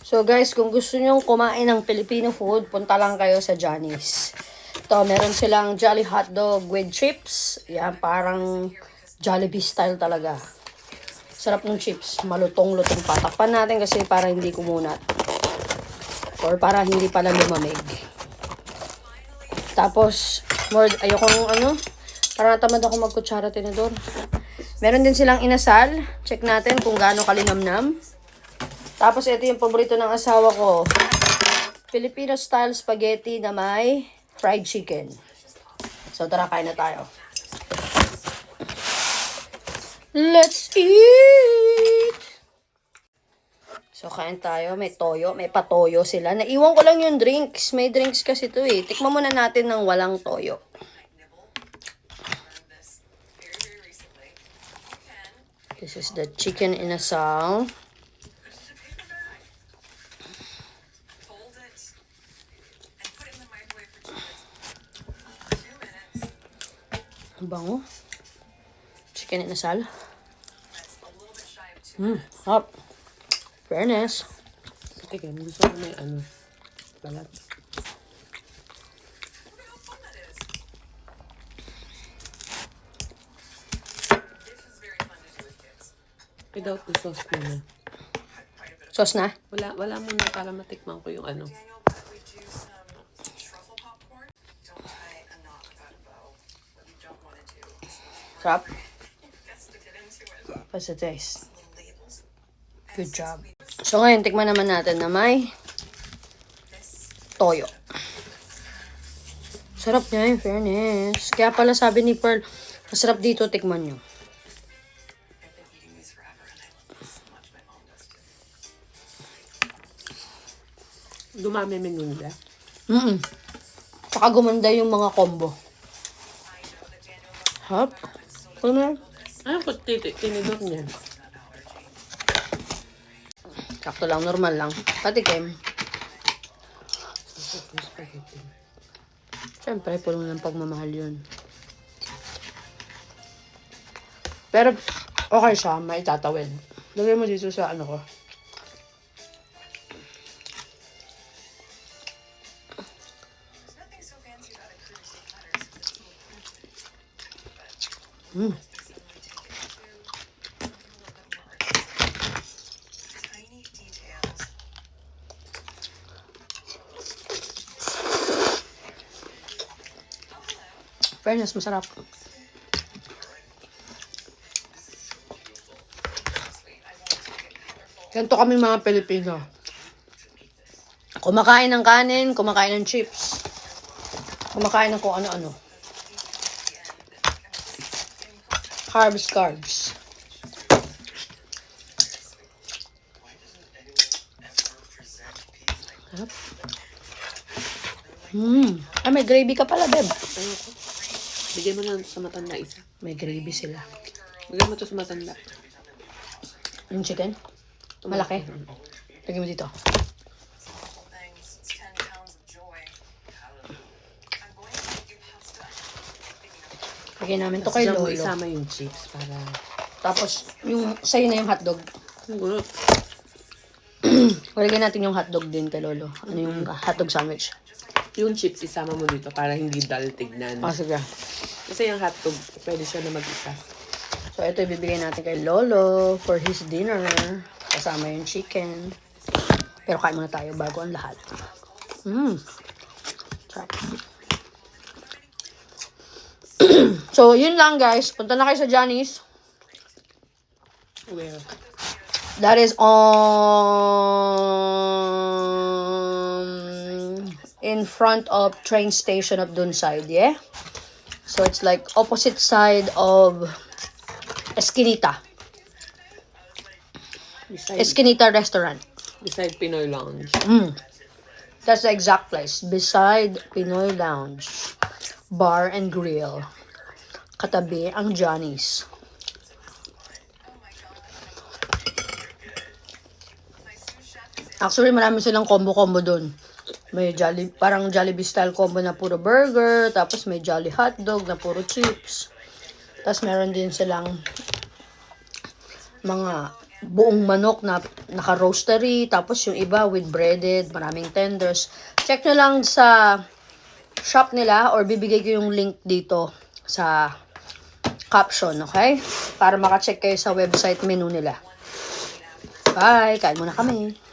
So guys, kung gusto nyong kumain ng Filipino food, punta lang kayo sa Johnny's. Ito, meron silang Jolly Hotdog with chips. Yan, parang Jollibee style talaga. Sarap ng chips. Malutong-lutong pa. Takpan natin kasi para hindi kumunat. Or para hindi pala lumamig. Tapos, ayokong para natamad ako magkutsara tinidor. Meron din silang inasal. Check natin kung gaano kalinamnam. Tapos, ito yung paborito ng asawa ko. Filipino style spaghetti na may fried chicken. So, tara, kain na tayo. Let's eat! So, kain tayo. May toyo. May patoyo sila. Naiwan ko lang yung drinks. May drinks kasi ito eh. Tikman muna natin ng walang toyo. This is the chicken inasal. Bango. Chicken inasal. Hop. Fairness. Teka, gusto ko may balat. Without the sauce muna. Sauce na? Wala muna para matikman ko yung Sarap. What's the taste? Good job. So ngayon, tikman naman natin na may toyo. Sarap niya, in fairness. Kaya pala sabi ni Pearl, masarap dito, tikman nyo. Dumami menu nila. Tsaka gumanda yung mga combo. Hop. Ano na? Ano ko tinidor niya? Sakto lang, normal lang. Patikim. Siyempre, puno ng pagmamahal yun. Pero, okay siya, maitatawid. Lagay mo dito sa ko. Fairness, masarap. Ganito kami mga Pilipino. Kumakain ng kanin, kumakain ng chips. Kumakain ng kung ano-ano. Carbs. Ay, may gravy ka pala, Beb. Bigyan mo na sa matanda isa. May gravy sila. Bigyan mo to sa matanda. Yung chicken? Malaki? Lagyan mo dito. Lagyan namin to kay Diyan mo Lolo. isama yung chips para... Tapos, yung sa'yo na yung hotdog. Siguro. Lagyan natin yung hotdog din kay Lolo. Ano yung hotdog sandwich? Yung chips isama mo dito para hindi dull tignan. Sige. Kasi yung hotdog, pwede siya na mag-isa. So, ito ibibigay natin kay Lolo for his dinner. Kasama yung chicken. Pero kain muna tayo bago ang lahat. Sarap. So, yun lang guys. Punta na kayo sa Johnny's. Where? That is in front of train station of Dunside, yeah? So, it's like opposite side of Eskinita. Eskinita restaurant. Beside Pinoy Lounge. That's the exact place. Beside Pinoy Lounge. Bar and Grill. Katabi ang Johnny's. Actually, marami silang combo-combo dun. May parang Jollibee style combo na puro burger. Tapos may Jolly Hotdog na puro chips. Tapos meron din silang mga buong manok na naka-roastery, tapos yung iba with breaded, maraming tenders. Check nyo lang sa shop nila or bibigay ko yung link dito sa caption, okay? Para makacheck kayo sa website menu nila. Bye! Kain muna kami.